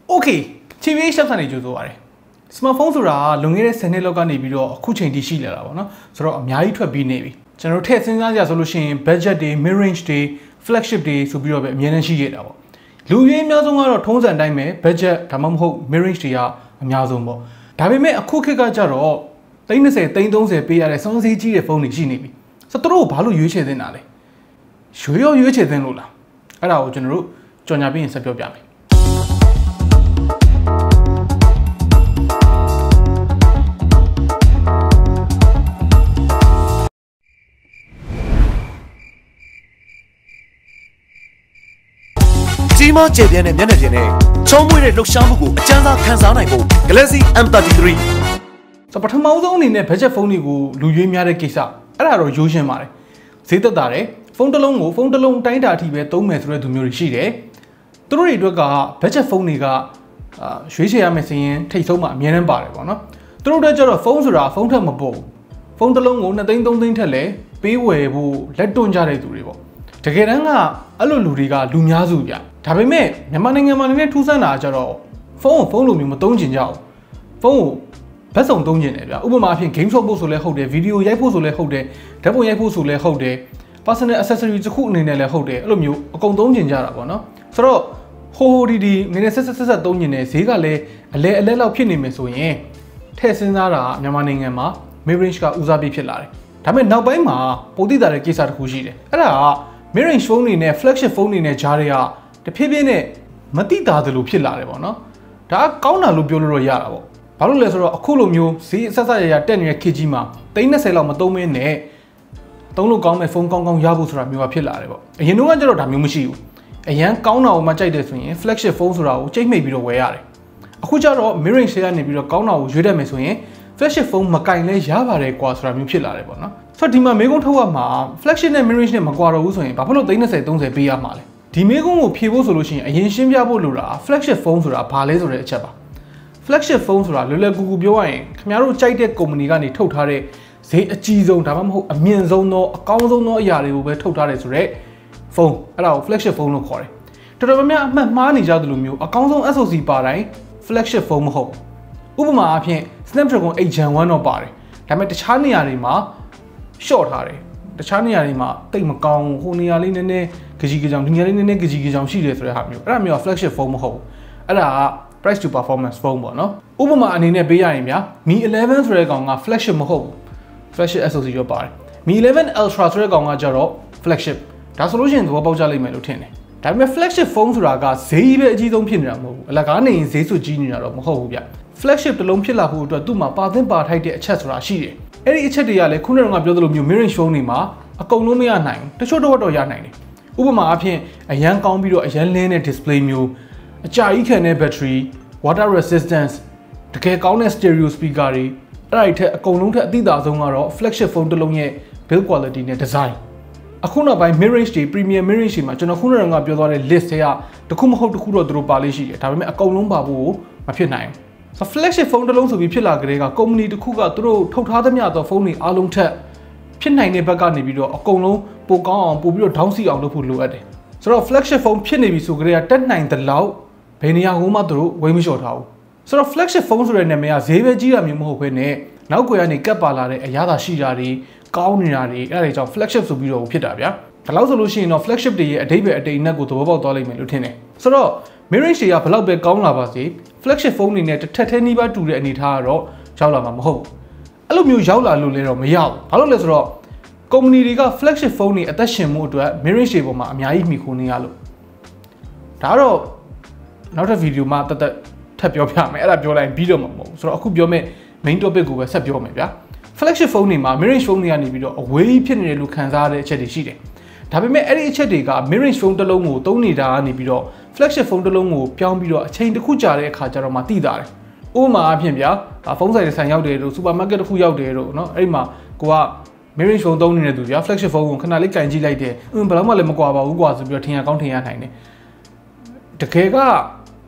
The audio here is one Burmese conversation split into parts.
Okay, TBH Labs နေကြိုးဆိုပါတယ် Smartphone ဆိုတာလွန်ခဲ့တဲ့10နှစ်လောက်ကနေပြီးတော့အခုချိန်ထိရှိလာတာပေါ့နော်ဆိုတော့အများကြီးထွက်ပြီးနေပြီကျွန်တော်ထည့်စဉ်းစားကြဆိုလို့ရှိရင် budget တွေ mid range တွေ flagship တွေဆိုပြီးတော့ပဲအများနဲ့ရှိခဲ့တာပေါ့လူရွေးအများဆုံးကတော့ထုံးစံတိုင်းပဲ budget ဒါမှမဟုတ် mid range တွေကအများဆုံးပေါ့ဒါပေမဲ့အခုခေတ်ကကြတော့30 30ပေးရတဲ့စောင်းစည်းကြီးတဲ့ဖုန်းတွေရှိနေပြီဆိုတော့တို့ဘာလို့ရွေးချယ်သင့်တာလဲရွေးချယ်သင့်လို့လားအဲ့ဒါကိုကျွန်တော်တို့ကြော်ညာပြီးရင်ဆက်ပြောပြမယ်ကြီးမားကျယ်ပြန့်တဲ့မျက်နှာပြင်နဲ့ချောမွေ့တဲ့လှုပ်ရှားမှုကိုအကျဉ်းစားခန်းစားနိုင်ဖို့ Galaxy M33 ဆိုပထမဆုံးအနေနဲ့ budget ဖုန်းတွေကိုလူရွေးများတဲ့ကိစ္စအဲ့ဒါတော့ရိုးရှင်းပါတယ်ဈေးသက်သာတယ်ဖုန်းတစ်လုံးကိုဖုန်းတစ်လုံးတိုင်းတာအထိပဲသုံးမယ်ဆိုတဲ့သူမျိုးတွေရှိတယ်သူတို့တွေအတွက်က budget ဖုန်းတွေကရွေးချယ်ရမယ်ဆိုရင်ထိတ်ဆုံးမှအများနဲ့ပါတယ်ပေါ့နော်သူတို့တက်ကြတော့ဖုန်းဆိုတာဖုန်းထက်မပို့ဖုန်းတစ်လုံးကို2သိန်း3သိန်းထက်လဲပေးဝယ်ဖို့လက်တွန့်ကြတဲ့သူတွေပေါ့တကယ်တမ်းကအဲ့လိုလူတွေကလူများစုပြဒါပေမဲ့မြန်မာနိုင်ငံမှာလည်းထူးဆန်းတာကြတော့ဖုန်းလိုမျိုးမသုံးကျင်ကြဘူးဖုန်းကိုဘက်စုံသုံးကျင်တယ်ဗျဥပမာအဖြစ် game ဆော့ဖို့ဆိုလဲဟုတ်တယ်ဗီဒီယိုရိုက်ဖို့ဆိုလဲဟုတ်တယ်ဓာတ်ပုံရိုက်ဖို့ဆိုလဲဟုတ်တယ် personal accessory တစ်ခုအနေနဲ့လဲဟုတ်တယ်အဲ့လိုမျိုးအကုန်သုံးကျင်ကြတာပေါ့နော်ဆိုတော့ဟိုဒီငနေဆက်သုံးကျင်တယ်ဈေးကလည်းအလဲလောက်ဖြစ်နေမယ်ဆိုရင်ထည့်စဉ်းစားတာမြန်မာနိုင်ငံမှာ mid range ကဦးစားပေးဖြစ်လာတယ်ဒါပေမဲ့နောက်ပိုင်းမှာပုံသိတာတဲ့ကိစ္စတစ်ခုရှိတယ်အဲ့ဒါက mid range ဖုန်းတွေနဲ့ flagship ဖုန်းတွေနဲ့ဂျားတွေကတဖြည်းဖြည်းနဲ့မတိတာသလိုဖြစ်လာတယ်ပေါ့နော်ဒါကကောင်းတာလို့ပြောလို့ရတာပေါ့ဘာလို့လဲဆိုတော့အခုလိုမျိုးဈေးအဆက်ဆက်ရတက်နေတဲ့ခေတ်ကြီးမှာ30လောက်မသုံးမင်းနဲ့သုံးလို့ကောင်းမဲ့ဖုန်းကောင်းရဖို့ဆိုတာမျိုးကဖြစ်လာတယ်ပေါ့အရင်တော့ကကျတော့ဒါမျိုးမရှိဘူးအရန်ကောင်းတာကိုမှကြိုက်တယ်ဆိုရင် flagship ဖုန်းဆိုတာကိုချိန်မိတ်ပြီးတော့ဝယ်ရတယ်အခုကျတော့ mid range ကနေပြီးတော့ကောင်းတာကိုရွေးတတ်မယ်ဆိုရင် flagship ဖုန်းမကင်လဲရပါတယ်ကွာဆိုတာမျိုးဖြစ်လာတယ်ပေါ့နော်ဆိုတော့ဒီမှာမေးခွန်းထုတ်ရမှာ flagship နဲ့ mid range နဲ့မကွာတော့ဘူးဆိုရင်ဘာဖြစ်လို့30ပေးရမှာလဲဒီမေးခွန်းကိုဖြေဖို့ဆိုလို့ရှိရင်အရင်ရှင်းပြဖို့လိုတာ flagship ဖုန်းဆိုတာဘာလဲဆိုတဲ့အချက်ပါ flagship ဖုန်းဆိုတာလွယ်လွယ်ကူကူပြောရရင်ခင်ဗျားတို့ကြိုက်တဲ့ကုမ္ပဏီကနေထုတ်ထားတဲ့ဈေးအကြီးဆုံးဒါမှမဟုတ်အမြင့်ဆုံးသောအကောင်းဆုံးသောအရာတွေကိုပဲထုတ်ထားတယ်ဆိုတော့ဖုန်းအဲ့ဒါကို flagship ဖုန်းလို့ခေါ်တယ်တော်တော်များများအမှတ်မှားနေကြသလိုမျိုးအကောင်းဆုံး SoC ပါတိုင်း flagship ဖုန်းမဟုတ်ဥပမာအဖြစ် Snapdragon 8 Gen 1တော့ပါတယ်ဒါပေမဲ့တခြားနေရာတွေမှာ short ထားတယ်တခြားနေရာတွေမှာတိတ်မကောင်းဟိုနေရာလေးနည်းနည်းကြီးကြောင်ဒီနေရာလေးနည်းနည်းကြီးကြောင်ရှိတယ်ဆိုတဲ့ဟာမျိုးအဲ့ဒါမျိုးက flagship ဖုန်းမဟုတ်အဲ့ဒါက price to performance ဖုန်းပေါ့နော်ဥပမာအနေနဲ့ပေးရရင်ဗျာ Mi 11ဆိုတဲ့ကောင်က flagship မဟုတ်ဘူး flagship SoC ရောပါတယ် Mi 11 Ultra ဆိုတဲ့ကောင်ကကြတော့ flagship ဒါဆိုလို့ရှိရင်သဘောပေါက်ကြလိမ့်မယ်လို့ထင်တယ်ဒါပေမဲ့ flagship ဖုန်းဆိုတာကဈေးပဲအကြီးဆုံးဖြစ်နေတာမဟုတ်ဘူးအလကားနေရင်ဈေးစွကြီးနေတာတော့မဟုတ်ဘူးဗျ flagship တစ်လုံးဖြစ်လာဖို့အတွက်သူ့မှာပါသင့်ပါထိုက်တဲ့အချက်ဆိုတာရှိတယ်အဲ့ဒီအချက်တွေကလည်းခုနကပြောသလိုမျိုး mid range ဖုန်းတွေမှာအကုန်လုံးမရနိုင်ဘူးတချို့တော့ရနိုင်တယ်ဥပမာအဖြစ်အရန်ကောင်းပြီးတော့အရန်လင်းတဲ့ display မျိုးအကြာကြီးခံတဲ့ battery water resistance တကယ်ကောင်းတဲ့ stereo speaker တွေအဲ့ဒါတွေထက်အကုန်လုံးထက်အသိသာဆုံးကတော့ flagship ဖုန်းတစ်လုံးရဲ့ build quality နဲ့ design အခုနောက်ပိုင်း mid range တွေ premium mid range တွေမှာကျွန်တော်ခုနကပြောသွားတဲ့ list တွေကတခုမဟုတ်တခုတော့သူတို့ပါလေးရှိတယ်ဒါပေမဲ့အကုန်လုံးပါဖို့မဖြစ်နိုင်ဘူးflagship ဖုန်းတစ်လုံးဆိုပြီးဖြစ်လာကြတဲ့ကကုမ္ပဏီတစ်ခုကသူတို့ထုတ်ထားသမျှသောဖုန်းတွေအားလုံးထက်ဖြစ်နိုင်တဲ့ဘက်ကနေပြီးတော့အကုန်လုံးပိုကောင်းအောင်ပို့ပြီးတော့ down စီအောင်လုပ်ဖို့လိုအပ်တယ်ဆိုတော့ flagship ဖုန်းဖြစ်နေပြီဆိုကြတဲ့ကတက်နိုင်တဲ့လောက်ဘယ်နေရာမှသူတို့ဝေးမလျှော့ထားဘူးဆိုတော့ flagship ဖုန်းဆိုတဲ့နာမည်ကဈေးပဲကြီးတာမျိုးမဟုတ်ဘဲနဲ့နောက်ကွယ်ကနေကပ်ပါလာတဲ့အရာသာရှိတာတွေကောင်းနေတာတွေအဲ့ဒါတွေကြောင့် flagship ဆိုပြီးတော့ဖြစ်တာဗျာဒါလို့ဆိုလို့ရှိရင်တော့ flagship တွေရဲ့အဓိပ္ပာယ်အတိတ်အနက်ကိုသဘောပေါက်သွားလိမ့်မယ်လို့ထင်တယ်ဆိုတော့ mid range တွေကဘလောက်ပဲကောင်းလာပါစေ flagship ဖုန်းတွေနဲ့တစ်ထက်သေးနီးပါးတူတဲ့အနေထားကတော့ရောက်လာမှာမဟုတ်ဘူးအဲ့လိုမျိုးရောက်လာလို့လည်းတော့မရဘူးဘာလို့လဲဆိုတော့ကုမ္ပဏီတွေက flagship ဖုန်းတွေအသက်ရှင်မှုအတွက် mid range တွေပေါ်မှာအများကြီးမှီခိုနေရလို့ဒါတော့နောက်တစ်ဗီဒီယိုမှာတက်ထပ်ပြောပြမယ်အဲ့ဒါပြောလိုက်ပြီးတော့မှာမဟုတ်ဘူးဆိုတော့အခုပြောမယ့် main topic ကိုပဲဆက်ပြောမယ်ဗျာ flagship ဖုန်းတွေမှာ mid range ဖုန်းတွေကနေပြီးတော့အဝေးဖြစ်နေတယ်လို့ခံစားရတဲ့အချက်တွေရှိတယ်ဒါပေမဲ့အဲ့ဒီအချက်တွေက mid range ဖုန်းတစ်လုံးကိုသုံးနေတာကနေပြီးတော့ flagship ဖုန်းတစ်လုံးကိုပြောင်းပြီးတော့အချိန်တစ်ခုကြာတဲ့အခါကျတော့မှသိတာတယ်ဥပမာအဖြစ်ဗျာဖုန်းဆိုင်တစ်ဆိုင်ရောက်တယ်တို့ supermarket တစ်ခုရောက်တယ်တို့เนาะအဲ့ဒီမှာကိုက mid range ဖုန်းသုံးနေတဲ့သူဗျာ flagship ဖုန်းကိုခဏလေးကင်ကြည့်လိုက်တယ်ဘယ်တော့မှလည်းမကွာပါဘူးကွာဆိုပြီးတော့ထင်ရကောင်းထင်ရနိုင်တယ်တကယ်က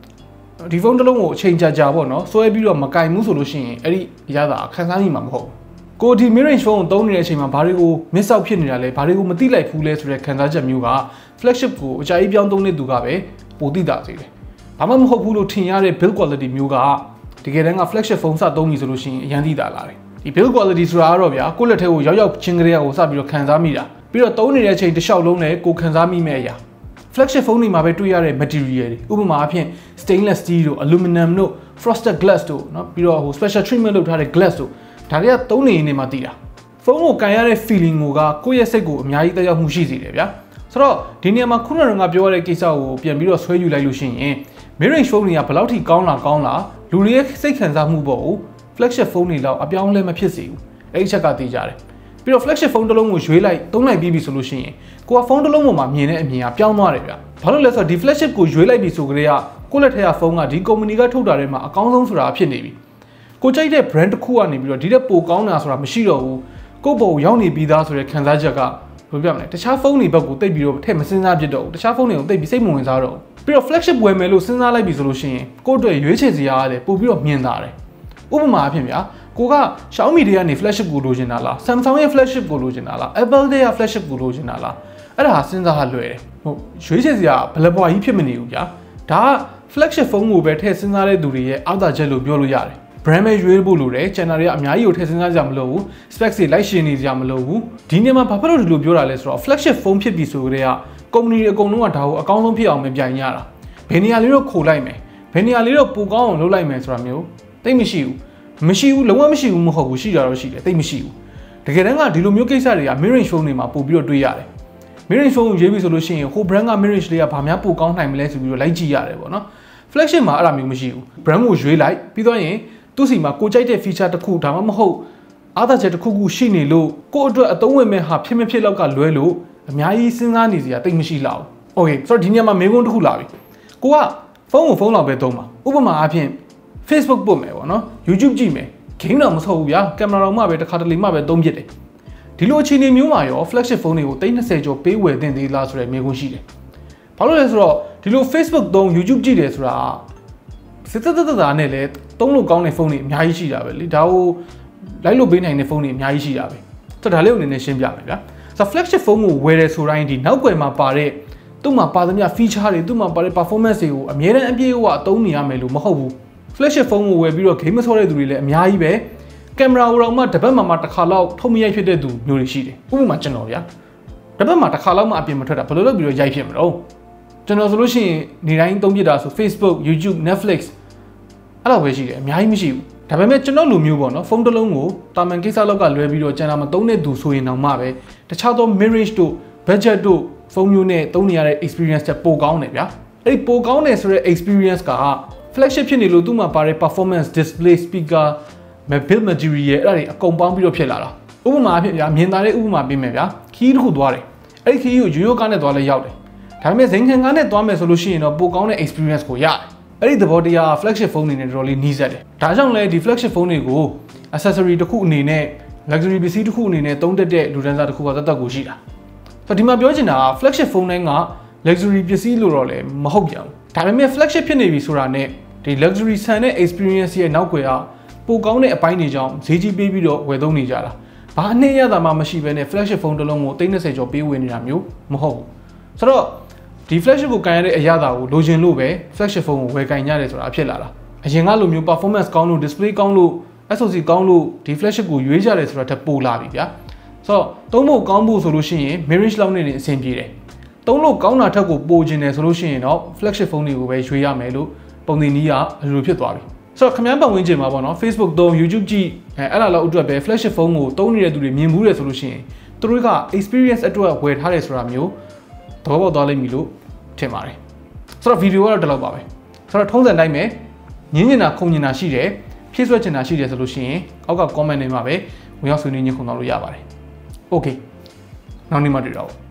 ဒီဖုန်းတစ်လုံးကိုအချိန်ကြာပေါ့နော်ဆွဲပြီးတော့မကင်ဘူးဆိုလို့ရှိရင်အဲ့ဒီရတာခန်းစားမိမှာမဟုတ်ဘူးကိုဒီ mid range ဖုန်းကိုသုံးနေတဲ့အချိန်မှာဘာတွေကို miss out ဖြစ်နေတာလဲဘာတွေကိုမသိလိုက်ဘူးလဲဆိုတဲ့ခံစားချက်မျိုးက flagship ကိုအကြိုက်ပြောင်းသုံးနေသူကပဲပိုသိတာစေတယ် ဘာမှမဟုတ်ဘူးလို့ထင်ရတဲ့ build quality မျိုးကတကယ်တမ်းက flagship phone စသုံးပြီဆိုလို့ရှိရင်အရန်သိတာလာတယ်ဒီ build quality ဆိုတာကတော့ဗျာကိုယ့်လက်ထဲကိုရောက်ချင်းကလေးကိုစပြီးတော့ခံစားမိတာပြီးတော့သုံးနေတဲ့အချိန်တစ်လျှောက်လုံးလည်းကိုခံစားမိမဲ့အရာ flagship phone တွေမှာပဲတွေ့ရတဲ့ material တွေဥပမာအဖြစ် stainless steel တို့ aluminum တို့ frosted glass တို့เนาะပြီးတော့special treatment လုပ်ထားတဲ့ glass တို့ဒါတွေကသုံးနေနေမှသိတာဖုန်းကိုကန်ရတဲ့ feeling ကကိုယ့်ရဲ့စိတ်ကိုအများကြီးတက်ရောက်မှုရှိစေတယ်ဗျာဆိုတော့ဒီနေရာမှာခုနကပြောရတဲ့ကိစ္စကိုပြန်ပြီးတော့ဆွဲယူလိုက်လို့ရှိရင် mid range phone တွေကဘယ်လောက်ထိကောင်းလာလူတွေရဲ့စိတ်ခံစားမှုပေါ့ flagship phone တွေလောက်အပြောင်းလဲမဖြစ်စေဘူးအဲ့ဒီချက်ကသိကြတယ်ပြီးတော့ flagship phone တစ်လုံးကိုရွေးလိုက်သုံးလိုက်ပြီးပြီဆိုလို့ရှိရင်ကိုကဖုန်းတစ်လုံးပေါ်မှာမြင်တဲ့အမြင်ကပြောင်းသွားတယ်ဗျဘာလို့လဲဆိုတော့ဒီ flagship ကိုရွေးလိုက်ပြီဆိုကြတဲ့ကကိုလက်ထက်ကဖုန်းကဒီ company ကထုတ်တာထဲမှာအကောင်းဆုံးဆိုတာဖြစ်နေပြီကိုကြိုက်တဲ့ brand တစ်ခုကနေပြီးတော့ဒီတဲ့ပိုကောင်းတာဆိုတာမရှိတော့ဘူးကိုယ့်ဘောကိုရောက်နေပြီးသားဆိုတဲ့ခံစားချက်ကဘယ်လိုပြောမလဲတခြားဖုန်းတွေဘက်ကိုတိတ်ပြီးတော့ထည့်မစဉ်းစားဖြစ်တော့ဘူးတခြားဖုန်းတွေကိုတိတ်ပြီးစိတ်မဝင်စားတော့ဘူးပြီးတော့ flagship ဝယ်မယ်လို့စဉ်းစားလိုက်ပြီဆိုလို့ရှိရင်ကိုယ့်အတွက်ရွေးချယ်စရာကလည်းပို့ပြီးတော့မြင်တာတယ်ဥပမာအဖြစ်ဗျာကိုက Xiaomi တွေကနေ flagship ကိုလိုချင်တာလား Samsung ရဲ့ flagship ကိုလိုချင်တာလား Apple ရဲ့ flagship ကိုလိုချင်တာလားအဲ့ဒါစဉ်းစားရလွယ်တယ်ဟုတ်ရွေးချယ်စရာဘယ်လိုပွားကြီးဖြစ်မနေဘူးဗျာဒါက flagship ဖုန်းကိုပဲထည့်စဉ်းစားတဲ့သူတွေရဲ့အားသာချက်လို့ပြောလို့ရတယ် brand ပဲရွေးဖို့လိုတယ် channel တွေကအများကြီးကိုထည့်စဉ်းစားကြမလို့ဘူး specs တွေလိုက်ရှင်နေကြမလို့ဘူးဒီနေ့မှာဘာဖြစ်လို့ဒီလိုပြောတာလဲဆိုတော့ flagship ဖုန်းဖြစ်ပြီဆိုကြတဲ့က company တွေအကုန်လုံးကဒါကိုအကောင်းဆုံးဖြစ်အောင်ပဲပြိုင်ရတာဘယ်နေရာလေးတော့ခိုလိုက်မယ်ဘယ်နေရာလေးတော့ပိုကောင်းအောင်လုပ်လိုက်မယ်ဆိုတာမျိုးသိမရှိဘူးလုံးဝမရှိဘူးမဟုတ်ဘူးရှိတာတော့ရှိတယ်သိမရှိဘူးတကယ်တမ်းကဒီလိုမျိုးကိစ္စတွေက mid range phone တွေမှာပို့ပြီးတော့တွေးရတယ် mid range phone ကိုရွေးပြီဆိုလို့ရှိရင်ဟို brand က mid range လေးကဘာများပိုကောင်းနိုင်မလဲဆိုပြီးတော့လိုက်ကြည့်ရတယ်ပေါ့နော် flagship မှာအဲ့လိုမျိုးမရှိဘူး brand ကိုရွေးလိုက်ပြီးတော့ရင်သူ့စီမှာကိုကြိုက်တဲ့ feature တစ်ခုဒါမှမဟုတ်အားသာချက်တစ်ခုရှိနေလို့ကိုယ့်အတွက်အသုံးဝင်မဲ့ဟာဖြစ်မဖြစ်လောက်ကလွဲလို့အများကြီးစဉ်းစားနေစရာတိတ်မရှိလောက်โอเคဆိုတော့ဒီညမှာမေးခွန်းတစ်ခုလာပြီကိုကဖုန်းကိုဖုန်းလောက်ပဲသုံးပါဥပမာအားဖြင့် Facebook ပို့မယ်ပေါ့နော် YouTube ကြည့်မယ် game တော့မဆော့ဘူးဗျာကင်မရာတော့မှပဲတစ်ခါတလေမှပဲသုံးဖြစ်တယ်ဒီလိုအခြေအနေမျိုးမှာရော flagship ဖုန်းတွေကို30ကျော်ပေးဝယ်တင်သေးလားဆိုတဲ့မေးခွန်းရှိတယ်ဘာလို့လဲဆိုတော့ဒီလို Facebook သုံး YouTube ကြည့်တယ်ဆိုတာစစ်သက်နဲ့လည်းသုံးလို့ကောင်းတဲ့ဖုန်းတွေအများကြီးရှိတာပဲလေဒါကိုလိုက်လို့ပေးနိုင်တဲ့ဖုန်းတွေအများကြီးရှိတာပဲဆိုတော့ဒါလေးကိုနည်းနည်းရှင်းပြမယ်ဗျာဆိုတော့ flagship ဖုန်းကိုဝယ်တယ်ဆိုတိုင်းဒီနောက်ွယ်မှာပါတဲ့သူ့မှာပါသမျှ feature တွေသူ့မှာပါတဲ့ performance တွေကိုအမြဲတမ်းအပြည့်အဝအသုံးနေရမယ်လို့မဟုတ်ဘူး flagship ဖုန်းကိုဝယ်ပြီးတော့ game မဆော့တဲ့သူတွေလည်းအများကြီးပဲကင်မရာကိုတော့မှတစ်ပတ်မှတစ်ခါလောက်ထုတ်မရိုက်ဖြစ်တဲ့သူမျိုးတွေရှိတယ်ဥပမာကျွန်တော်ဗျာတစ်ပတ်မှတစ်ခါလောက်မှအပြင်မထွက်တာဘယ်လိုလုပ်ပြီးတော့ရိုက်ဖြစ်မလို့ကျွန်တော်ဆိုလို့ရှိရင်နေတိုင်းသုံးပြတာဆို Facebook YouTube Netflix အဲ့လိုပဲရှိတယ်အများကြီးမရှိဘူးဒါပေမဲ့ကျွန်တော်လူမျိုးပေါ့နော်ဖုန်းတစ်လုံးကိုတာမန်ကိစ္စလောက်ကလွဲပြီးတော့ကျန်တာမသုံးတဲ့သူဆိုရင်တော့မှပဲတခြားသော mid range တို့ budget တို့ဖုန်းမျိုးနဲ့သုံးနေရတဲ့ experience တက်ပိုကောင်းတယ်ဗျာအဲ့ဒီပိုကောင်းတယ်ဆိုတဲ့ experience က flagship ဖြစ်နေလို့သူ့မှာပါတဲ့ performance display speaker build material အဲ့ဒါတွေအကုန်ပေါင်းပြီးတော့ဖြစ်လာတာဥပမာအဖြစ်ဗျာမြင်သာတဲ့ဥပမာပေးမယ်ဗျာခီးတစ်ခုသွားတယ်အဲ့ဒီခီးကိုရိုးရိုးကားနဲ့သွားလဲရောက်တယ်ဒါပေမဲ့ဇိမ်ခံကားနဲ့သွားမယ်ဆိုလို့ရှိရင်တော့ပိုကောင်းတဲ့ experience ကိုရတယ်အဲ့ဒီသဘောတရား flagship phone တွေနဲ့တော်တော်လေးနှီးစပ်တယ်ဒါကြောင့်လဲဒီ flagship phone တွေကို accessory တစ်ခုအနေနဲ့ luxury ပစ္စည်းတစ်ခုအနေနဲ့သုံးတတ်တဲ့လူတန်းစားတစ်ခုကသက်ကိုရှိတာဆိုတော့ဒီမှာပြောချင်တာက flagship phone တိုင်းက luxury ပစ္စည်းလို့တော့လည်းမဟုတ်ကြဘူးဒါပေမဲ့ flagship ဖြစ်နေပြီဆိုတာနဲ့ဒီ luxury ဆန်တဲ့ experience ရဲ့နောက်ွယ်ကပိုကောင်းတဲ့အပိုင်းတွေကြောင့်ဈေးကြီးပေးပြီးတော့ဝယ်သုံးနေကြတာဘာအနည်းရတာမှမရှိဘဲနဲ့ flagship phone တစ်လုံးကို30ကျော်ပေးဝယ်နေတာမျိုးမဟုတ်ဘူးဆိုတော့ဒီ flagship ကိုကန်ရတဲ့အရာတာကိုလိုချင်လို့ပဲ flagship phone ကိုဝယ်ကန်ရတယ်ဆိုတာဖြစ်လာတာအရင်ကလိုမျိုး performance ကောင်းလို့ display ကောင်းလို့ SoC ကောင်းလို့ဒီ flagship ကိုရွေးကြတယ်ဆိုတာထပ်ပိုလာပြီဗျာဆိုတော့သုံးဖို့ကောင်းဖို့ဆိုလို့ရှိရင် mid range လောက်နေနေအဆင်ပြေတယ်သုံးလို့ကောင်းတာထက်ကိုပိုချင်တယ်ဆိုလို့ရှိရင်တော့ flagship phone တွေကိုပဲရွေးရမယ်လို့ပုံသင်နည်းကအလိုဖြစ်သွားပြီဆိုတော့ခင်ဗျားပတ်ဝန်းကျင်မှာပေါ့နော် Facebook သုံး YouTube ကြည့်အဲ့ဒါလောက်အတွက်ပဲ flagship phone ကိုသုံးနေတဲ့သူတွေမြင်မှုတယ်ဆိုလို့ရှိရင်သူတို့က experience အတွက်ဝယ်ထားတယ်ဆိုတာမျိုးသဘောပေါက်သွားလိမ့်မည်လို့ထင်ပါတယ်ဆိုတော့ဗီဒီယိုကတော့ဒီလောက်ပါပဲဆိုတော့ထုံးစံတိုင်းပဲညင်းညင်တာခုံညင်တာရှိတယ်ဖြည့်ဆွဲချင်တာရှိတယ်ဆိုလို့ရှိရင်အောက်က comment ထဲမှာပဲဝင်ရောက်ဆွေးနွေးညှိနှိုင်းလို့ရပါတယ် Okay နောက်နေ့မှတွေ့တော့